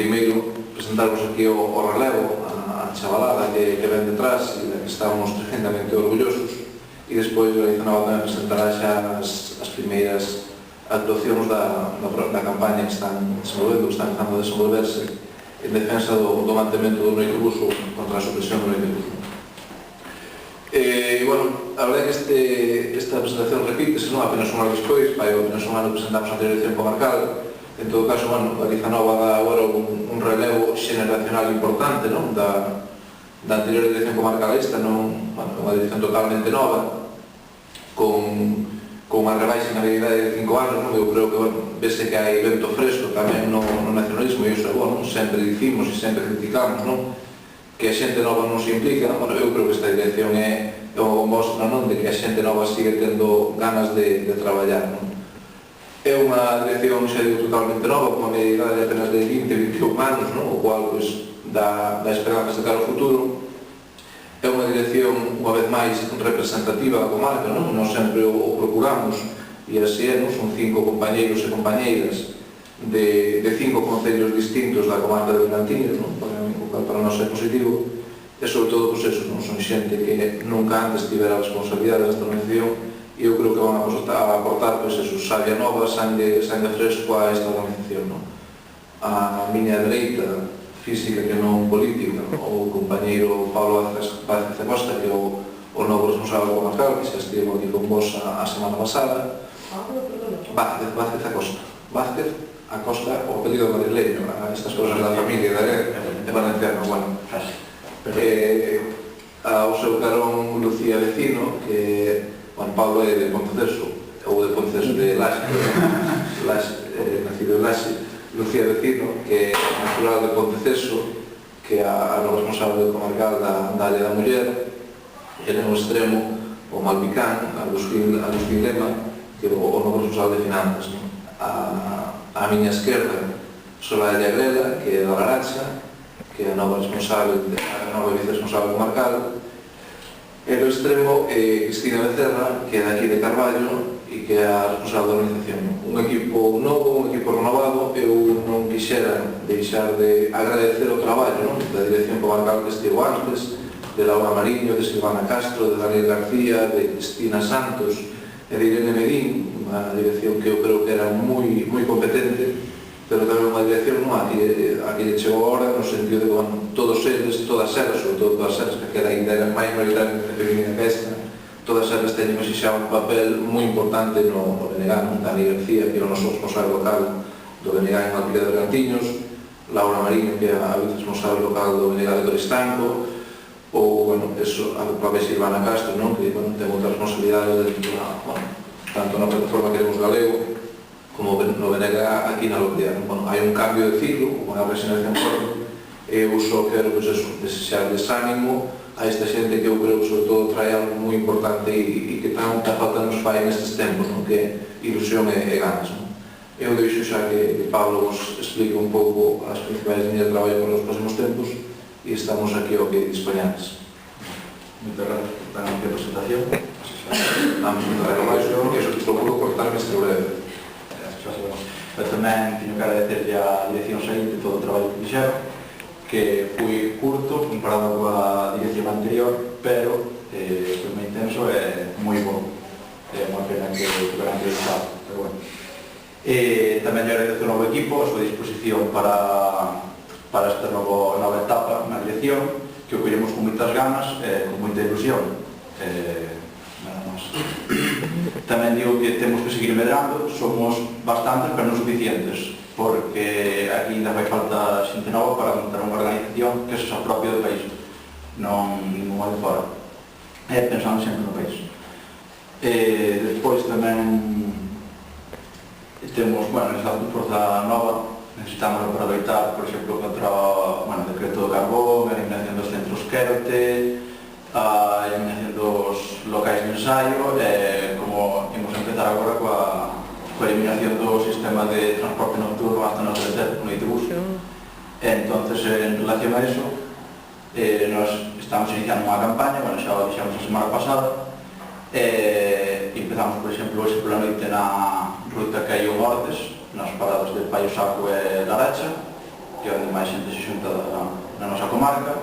primeiro, presentarvos aquí o relevo, a chavalada que ven detrás e da que estamos tremendamente orgullosos, e despois a Galiza Nova tamén presentará xa as primeiras actuacións da campaña que están desenvolvendo, que están empezando a desenvolverse en defensa do mantemento do noite buso contra a supresión do noite buso. E, bueno, a verdade é que esta presentación repítese, non apenas un ano despois, apenas un ano presentamos a dirección comarcal. En todo caso, bueno, Galiza Nova dá agora un relevo xeneracional importante, non? Da anterior dirección comarcal esta, non? Bueno, unha dirección totalmente nova, con unha rebaixa na realidade de 5 anos, non? Eu creo que, bueno, vese que hai vento fresco tamén no nacionalismo, e iso é bueno, sempre dicimos e sempre criticamos, non? Que a xente nova non se implica. Bueno, eu creo que esta dirección é o mostra, non? De que a xente nova sigue tendo ganas de traballar, non? É unha dirección, xa digo, totalmente nova, con unha medida de apenas de 20-21 anos, non? O cual, pois, dá esperanzas de cara ao futuro. É unha dirección, unha vez máis, representativa da comarca, non? Nós sempre o procuramos, e así é, non? Son 5 compañeiros e compañeiras de 5 concellos distintos da comarca de Bergantiños, non? Para nós é positivo, e sobre todo, pois eso, non? Son xente que nunca antes tivera a responsabilidade desta organización, e eu creo que van a aportar, pois eso, savia nova, sangue fresco a esta organización, non? A miña dereita, física que non política, o compañeiro Pablo Vázquez Acosta, que é o novo responsable comarcal, que xa estivo aquí con vos a semana pasada. Vázquez Acosta. Vázquez Acosta, o apelido madrileño, a estas cosas da familia de valenciano, bueno. Ao seu carón Lucía Vecino, que, bueno, Pablo é de Ponteceso, ou de Ponteceso de Laxe, nacido en Laxe. Lucía Vecino, que é natural de Ponteceso, que é a responsable comarcal da área da muller, e no extremo o Malpicán, Agustín Lema, que é o novo responsable de finanzas. A miña esquerda, Soraya Grela, que é da Laracha, que é a nova vice-responsable comarcal, e no extremo Cristina Becerra, que é daqui de Carballo, e que é a responsable da organización. Un equipo novo, un equipo renovado. Eu non quixera deixar de agradecer o traballo da dirección comarcal que estivo antes, de Laura Mariño, de Silvana Castro, de Daniel García, de Cristina Santos e de Irene Medín, unha dirección que eu creo que era moi competente, pero tamén unha dirección a que lle chegou agora, no sentido de que, bueno, todos eles, todas elas, sobre todo todas elas, que ainda eran máis maioritariamente feminina que esta, todas elas teñen xa un papel moi importante no BNG. Dani García, que é o noso responsable local do BNG en Malpica de Bergantiños, Laura Mariño, que é a vice-responsable local do BNG de Coristanco, ou, bueno, a propia Silvana Castro, que ten outras responsabilidades tanto na plataforma Queremos Galego como no BNG aquí na localidade. Hai un cambio de ciclo, unha regeneración forte, e eu só quero desexar desánimo a esta xente que eu creo que sobre todo trae algo moi importante e que tanta falta nos fai nestes tempos, que é ilusión e ganas. Eu deixo xa que Pablo vos explique un pouco as principais líneas de traballo para os próximos tempos e estamos aquí ao que dispoñades. Moitas gracias por tan amplia presentación. Vamos a traballo, porque eso te procuro cortarme este breve. Eu tamén teño que agradecerlle a dirección saída todo o traballo que fixeron, que foi curto comparado coa dirección anterior, pero foi moi intenso e moi bom. É unha pena que tuveran que deixar, pero bueno. Tamén lle agradezo o novo equipo, a súa disposición para esta nova etapa na dirección, que o collemos con moitas ganas e con moita ilusión. Nada máis. Tamén digo que temos que seguir medrando, somos bastantes pero non suficientes, porque aquí ainda fai falta xente nova para montar unha organización que sexa propia do país, non ningún de fora, pensando sempre no país. Despois tamén temos, esta forza nova, necesitamos para loitar, por exemplo, contra o decreto do carbón, a eliminación dos centros quérote, a eliminación dos locais de ensaio, como imos empezar agora coa eliminación do sistema de transporte nocturno hasta no hotel, no Itebus. Entonces, en relación a eso, nos estamos iniciando unha campaña, xa o dixemos a semana pasada, empezamos, por exemplo, hoxe pola noite na ruta que hai o Mortes, nas paradas de Paio Saco e Laracha, que é onde que máis xente se xunta na nosa comarca,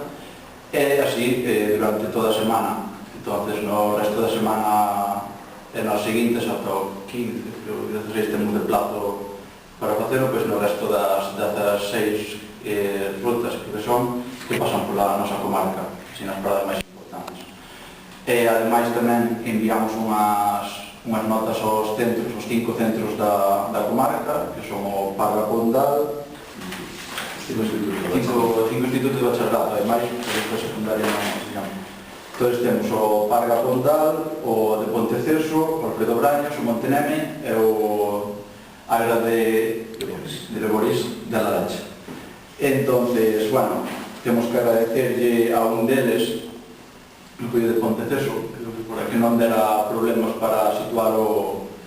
e así durante toda a semana. Entonces, no resto da semana e nos seguintes ata o 15, o 16 temos de plazo para facelo, pois no resto das 16 rutas que son, que pasan pola nosa comarca, sin as paradas máis importantes. E ademais tamén enviamos unhas notas aos centros, os 5 centros da comarca, que son o Parga Pondal, 5 institutos de bacharelato, ademais, a escola secundaria non se chama. Entón temos o Parga Pondal, o de Ponteceso, o Alfredo Brañas, o Monteneme e o Agra de Leboris de Laracha. Entonces, bueno, temos que agradecerlle a un deles, no cuido de Ponteceso, por aquí non dera problemas para situar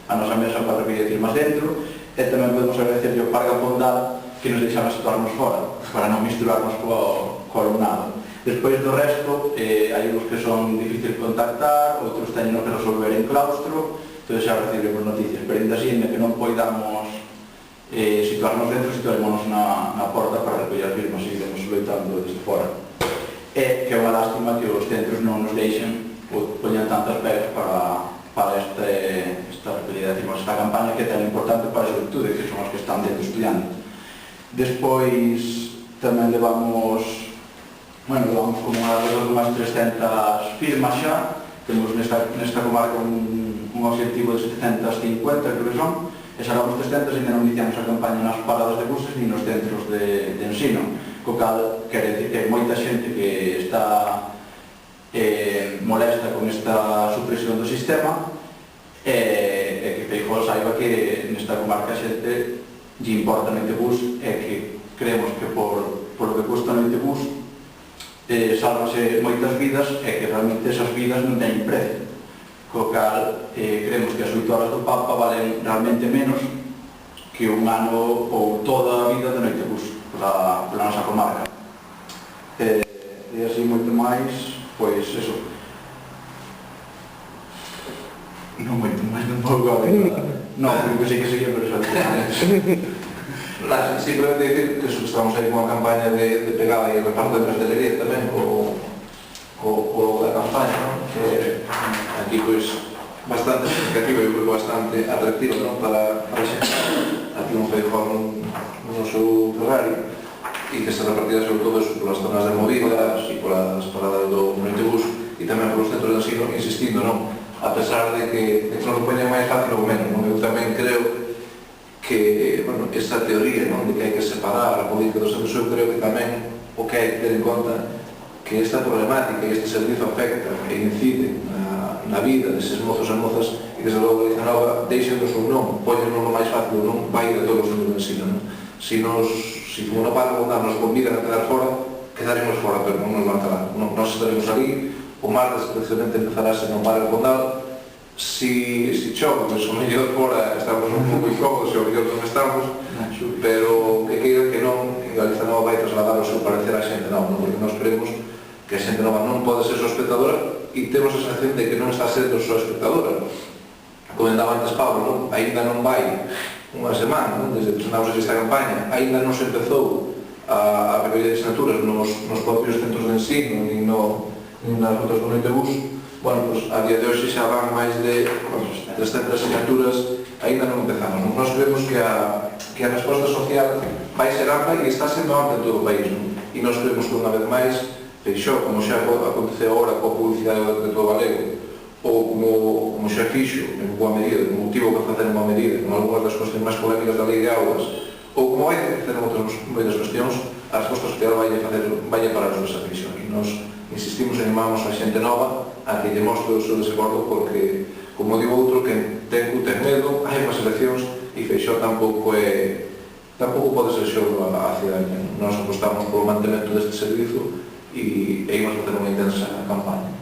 a nosa mesa para repetir máis dentro, e tamén podemos agradecerlle ao Parga Pondal que nos deixaba situarnos fora, para non misturarnos co alumnado. Despois do resto, hai uns que son difíciles de contactar, outros teñen que resolver en claustro, entón xa recibiremos noticias, pero ainda así, que non poidamos situarnos dentro, situaremos na porta para recoller as firmas e iremos loitando desde fora. E que é unha lástima que os centros non nos deixen ou poñan tantas pegas para esta recollida, esta campaña que é tan importante para a xuventude, que son os que están dentro estudiando. Despois tamén levamos como unhas 300 firmas xa, temos nesta comarca un objetivo de 750, creo que son, e xa levamos 300 e ainda non iniciamos a campaña nas paradas de buses ni nos centros de ensino, co cal quere dicir que hai moita xente que está molesta con esta supresión do sistema e que Feijóo saiba que nesta comarca a xente lle importa no ITBús e que creemos que por o que custa no ITBús sálvase moitas vidas e que realmente esas vidas non teñen precio, co cal creemos que as 8 horas do Papa valen realmente menos que un ano ou toda a vida do ITBús pola nosa comarca. E así moito máis, pois eso. Non moito máis, non pouco a ver. Non, creo que sí que seguía, pero xa simplemente decir que estamos aí con unha campaña de pegada e de reparto de pastelería tamén co da campaña, non? Que aquí pois bastante significativa e eu creo bastante atractiva, non? Para xente aquí non Feijóo no seu Ferrari e que está repartida sobre todo polas zonas de movidas e polas paradas do ITBús e tamén polos centros de ensino, insistindo, non? A pesar de que non lo poñen máis fácil ou menos, non? Eu tamén creo que, bueno, esta teoría, non? De que hai que separar a política dos centros, eu creo que tamén o que hai que ter en conta que esta problemática e este servizo afecta e incide na vida deses mozos e mozas e desde logo Galicia Nova deixendos ou non, poñenos o máis fácil ou non, vai de todos os centros de ensino, non? Si como no para nos convidan a quedar fora, quedaremos fora, pero non nos van a quedar. Nós estaremos ali, o martes precisamente empezarase no Parga Pondal. Si choca, pois o mellor fora estamos un pouco incómodos e o mellor non estamos, pero que queiran que non, en Galicia Nova vai trasladar o seu parecer á xente nova, porque nós creemos que a xente nova non pode ser só espectadora e temos a sensación de que non está sendo só espectadora. Comentaba antes Pablo, ainda non vai unha semana, desde que presentamos esta campaña, ainda non se empezou a recoller asignaturas nos propios centros de ensino ni nas rutas do ITBús. Bueno, pues a día de hoxe xa van máis de 300 asignaturas, ainda non empezamos. Nós creemos que a resposta social vai ser ampla e está sendo ampla en todo o país, non? E nós creemos que unha vez máis Feixóo, como xa aconteceu agora coa publicidade do decreto galego, ou como xa fixo en boa medida, como tivo que facer en boa medida, con algunhas das cuestións máis polémicas da lei de augas, ou como vai facer en outras moitas cuestións, a resposta social vai parar os desa prisión. E nós insistimos e animamos a xente nova a que lle mostre o seu desacordo porque, como digo outro, que ten medo, hai unhas eleccións e Feixóo tampouco pode ser xordo a cidadanía. Nós apostamos polo mantemento deste servizo e imos facer unha intensa campaña.